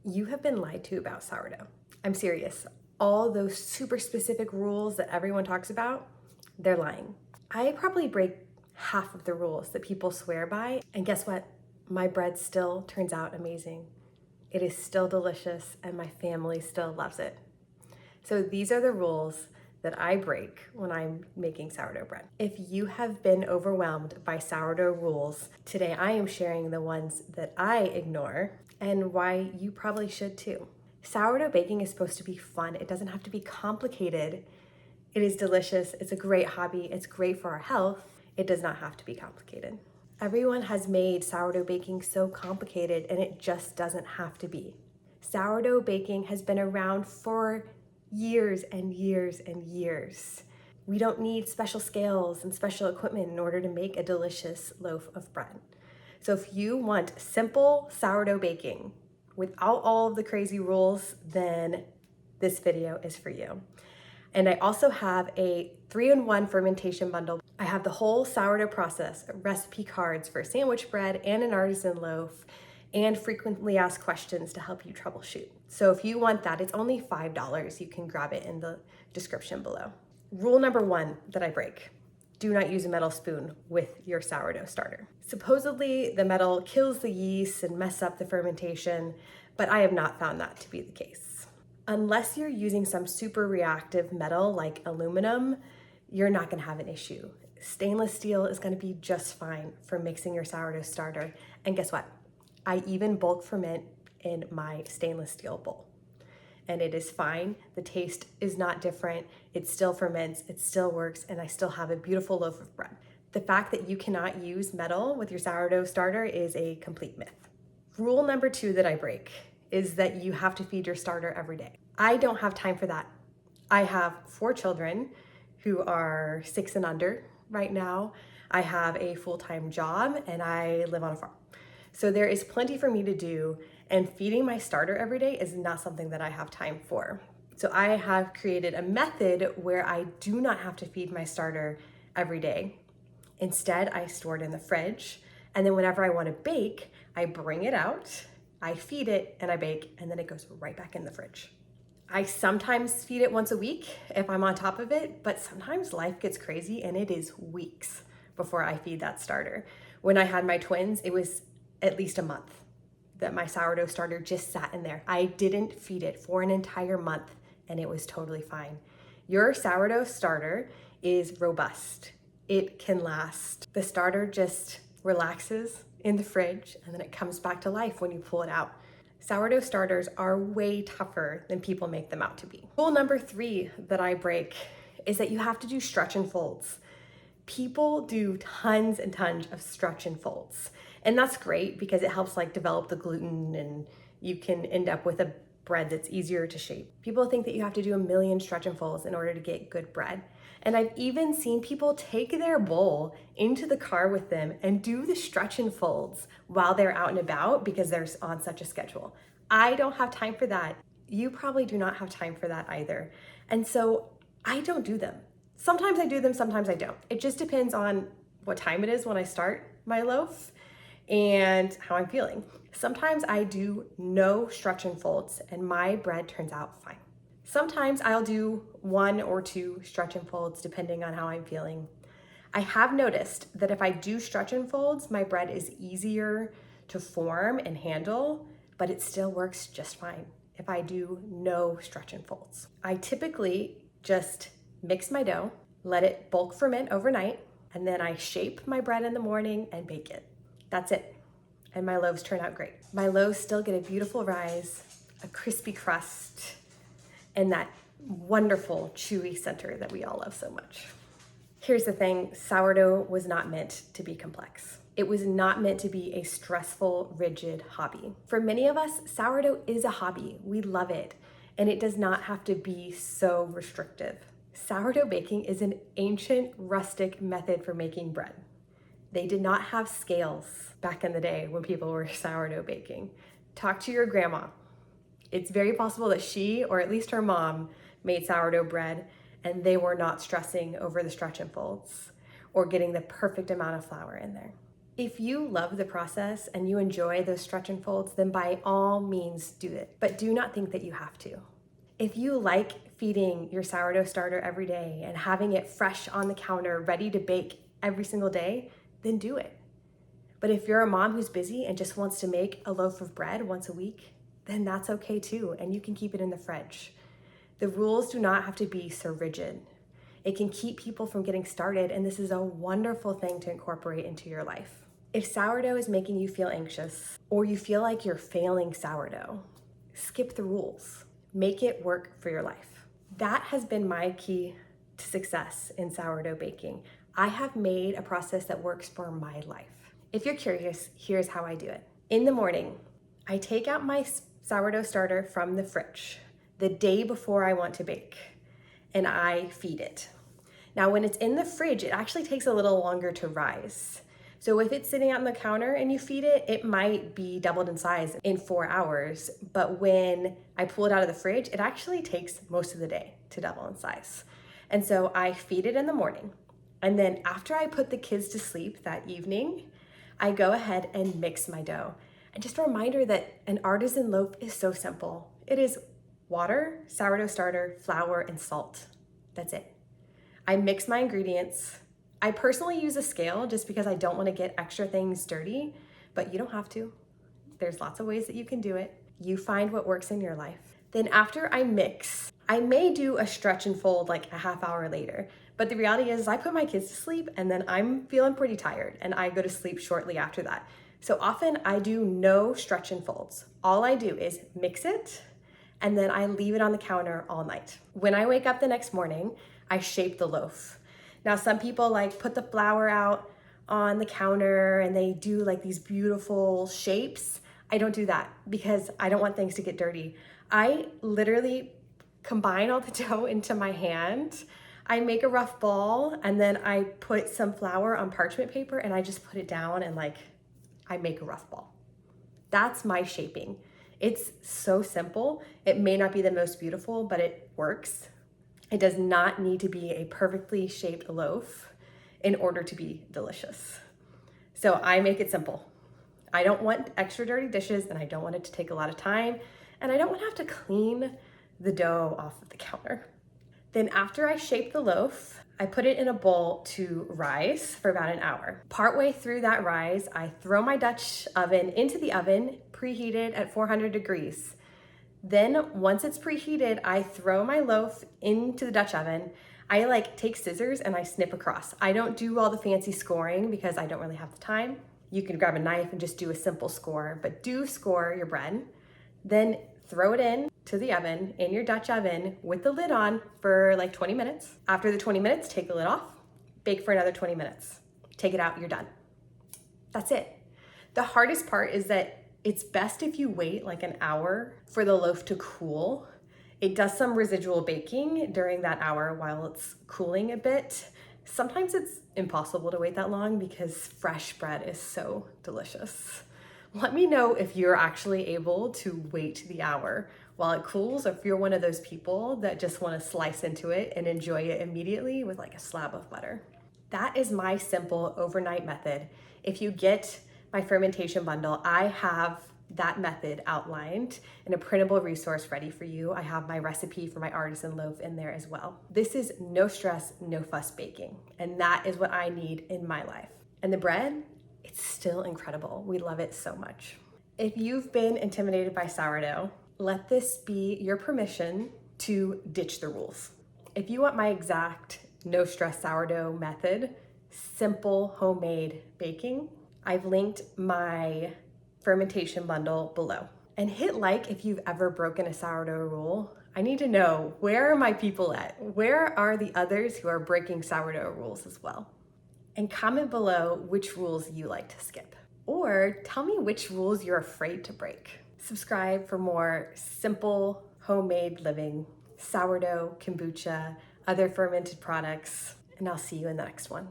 You have been lied to about sourdough. I'm serious. All those super specific rules that everyone talks about, they're lying. I probably break half of the rules that people swear by, and guess what? My bread still turns out amazing. It is still delicious, and my family still loves it. So these are the rules that I break when I'm making sourdough bread. If you have been overwhelmed by sourdough rules, today I am sharing the ones that I ignore and why you probably should too. Sourdough baking is supposed to be fun. It doesn't have to be complicated. It is delicious. It's a great hobby. It's great for our health. It does not have to be complicated. Everyone has made sourdough baking so complicated, and it just doesn't have to be. Sourdough baking has been around for years and years and years. We don't need special scales and special equipment in order to make a delicious loaf of bread. So if you want simple sourdough baking without all of the crazy rules, then this video is for you. And I also have a 3-in-1 fermentation bundle. I have the whole sourdough process, recipe cards for sandwich bread and an artisan loaf, and frequently asked questions to help you troubleshoot. So if you want that, it's only $5. You can grab it in the description below. Rule number 1 that I break: do not use a metal spoon with your sourdough starter. Supposedly the metal kills the yeast and messes up the fermentation, but I have not found that to be the case. Unless you're using some super reactive metal like aluminum, you're not gonna have an issue. Stainless steel is gonna be just fine for mixing your sourdough starter. And guess what? I even bulk ferment in my stainless steel bowl. And it is fine. The taste is not different. It still ferments, it still works, and I still have a beautiful loaf of bread. The fact that you cannot use metal with your sourdough starter is a complete myth. Rule number 2 that I break is that you have to feed your starter every day. I don't have time for that. I have 4 children who are 6 and under right now. I have a full-time job and I live on a farm. So there is plenty for me to do, and feeding my starter every day is not something that I have time for. So I have created a method where I do not have to feed my starter every day. Instead, I store it in the fridge, and then whenever I want to bake, I bring it out, I feed it, and I bake, and then it goes right back in the fridge. I sometimes feed it once a week if I'm on top of it, but sometimes life gets crazy and it is weeks before I feed that starter. When I had my twins, it was at least a month that my sourdough starter just sat in there. I didn't feed it for an entire month and it was totally fine. Your sourdough starter is robust. It can last. The starter just relaxes in the fridge and then it comes back to life when you pull it out. Sourdough starters are way tougher than people make them out to be. Rule number 3 that I break is that you have to do stretch and folds. People do tons and tons of stretch and folds. And that's great because it helps like develop the gluten and you can end up with a bread that's easier to shape. People think that you have to do a million stretch and folds in order to get good bread. And I've even seen people take their bowl into the car with them and do the stretch and folds while they're out and about because they're on such a schedule. I don't have time for that. You probably do not have time for that either. And so I don't do them. Sometimes I do them, sometimes I don't. It just depends on what time it is when I start my loaf and how I'm feeling. Sometimes I do no stretch and folds and my bread turns out fine. Sometimes I'll do 1 or 2 stretch and folds depending on how I'm feeling. I have noticed that if I do stretch and folds, my bread is easier to form and handle, but it still works just fine if I do no stretch and folds. I typically just mix my dough, let it bulk ferment overnight, and then I shape my bread in the morning and bake it. That's it. And my loaves turn out great. My loaves still get a beautiful rise, a crispy crust, and that wonderful chewy center that we all love so much. Here's the thing, sourdough was not meant to be complex. It was not meant to be a stressful, rigid hobby. For many of us, sourdough is a hobby. We love it, and it does not have to be so restrictive. Sourdough baking is an ancient, rustic method for making bread. They did not have scales back in the day when people were sourdough baking. Talk to your grandma. It's very possible that she, or at least her mom, made sourdough bread and they were not stressing over the stretch and folds or getting the perfect amount of flour in there. If you love the process and you enjoy those stretch and folds, then by all means do it, but do not think that you have to. If you like feeding your sourdough starter every day and having it fresh on the counter, ready to bake every single day, then do it. But if you're a mom who's busy and just wants to make a loaf of bread once a week, then that's okay too, and you can keep it in the fridge. The rules do not have to be so rigid. It can keep people from getting started, and this is a wonderful thing to incorporate into your life. If sourdough is making you feel anxious, or you feel like you're failing sourdough, skip the rules. Make it work for your life. That has been my key to success in sourdough baking. I have made a process that works for my life. If you're curious, here's how I do it. In the morning, I take out my sourdough starter from the fridge the day before I want to bake, and I feed it. Now, when it's in the fridge, it actually takes a little longer to rise. So if it's sitting out on the counter and you feed it, it might be doubled in size in 4 hours. But when I pull it out of the fridge, it actually takes most of the day to double in size. And so I feed it in the morning. And then after I put the kids to sleep that evening, I go ahead and mix my dough. And just a reminder that an artisan loaf is so simple. It is water, sourdough starter, flour, and salt. That's it. I mix my ingredients. I personally use a scale just because I don't want to get extra things dirty, but you don't have to. There's lots of ways that you can do it. You find what works in your life. Then after I mix, I may do a stretch and fold like a half hour later, but the reality is I put my kids to sleep and then I'm feeling pretty tired and I go to sleep shortly after that. So often I do no stretch and folds. All I do is mix it and then I leave it on the counter all night. When I wake up the next morning, I shape the loaf. Now, some people like put the flour out on the counter and they do like these beautiful shapes. I don't do that because I don't want things to get dirty. I literally combine all the dough into my hand. I make a rough ball and then I put some flour on parchment paper and I just put it down and like I make a rough ball. That's my shaping. It's so simple. It may not be the most beautiful, but it works. It does not need to be a perfectly shaped loaf in order to be delicious. So I make it simple. I don't want extra dirty dishes and I don't want it to take a lot of time and I don't want to have to clean the dough off of the counter. Then after I shape the loaf, I put it in a bowl to rise for about an hour. Partway through that rise, I throw my Dutch oven into the oven, preheated at 400 degrees. Then once it's preheated, I throw my loaf into the Dutch oven. I like take scissors and I snip across. I don't do all the fancy scoring because I don't really have the time. You can grab a knife and just do a simple score, but do score your bread. Then throw it in to the oven in your Dutch oven with the lid on for like 20 minutes. After the 20 minutes, take the lid off, bake for another 20 minutes. Take it out, you're done. That's it. The hardest part is that it's best if you wait like an hour for the loaf to cool. It does some residual baking during that hour while it's cooling a bit. Sometimes it's impossible to wait that long because fresh bread is so delicious. Let me know if you're actually able to wait the hour while it cools, or if you're one of those people that just want to slice into it and enjoy it immediately with like a slab of butter. That is my simple overnight method. If you get my fermentation bundle, I have that method outlined in a printable resource ready for you. I have my recipe for my artisan loaf in there as well. This is no stress, no fuss baking, and that is what I need in my life. And the bread, it's still incredible. We love it so much. If you've been intimidated by sourdough, let this be your permission to ditch the rules. If you want my exact no stress sourdough method, simple homemade baking, I've linked my fermentation bundle below. And hit like if you've ever broken a sourdough rule. I need to know, where are my people at? Where are the others who are breaking sourdough rules as well? And comment below which rules you like to skip. Or tell me which rules you're afraid to break. Subscribe for more simple, homemade living, sourdough, kombucha, other fermented products, and I'll see you in the next one.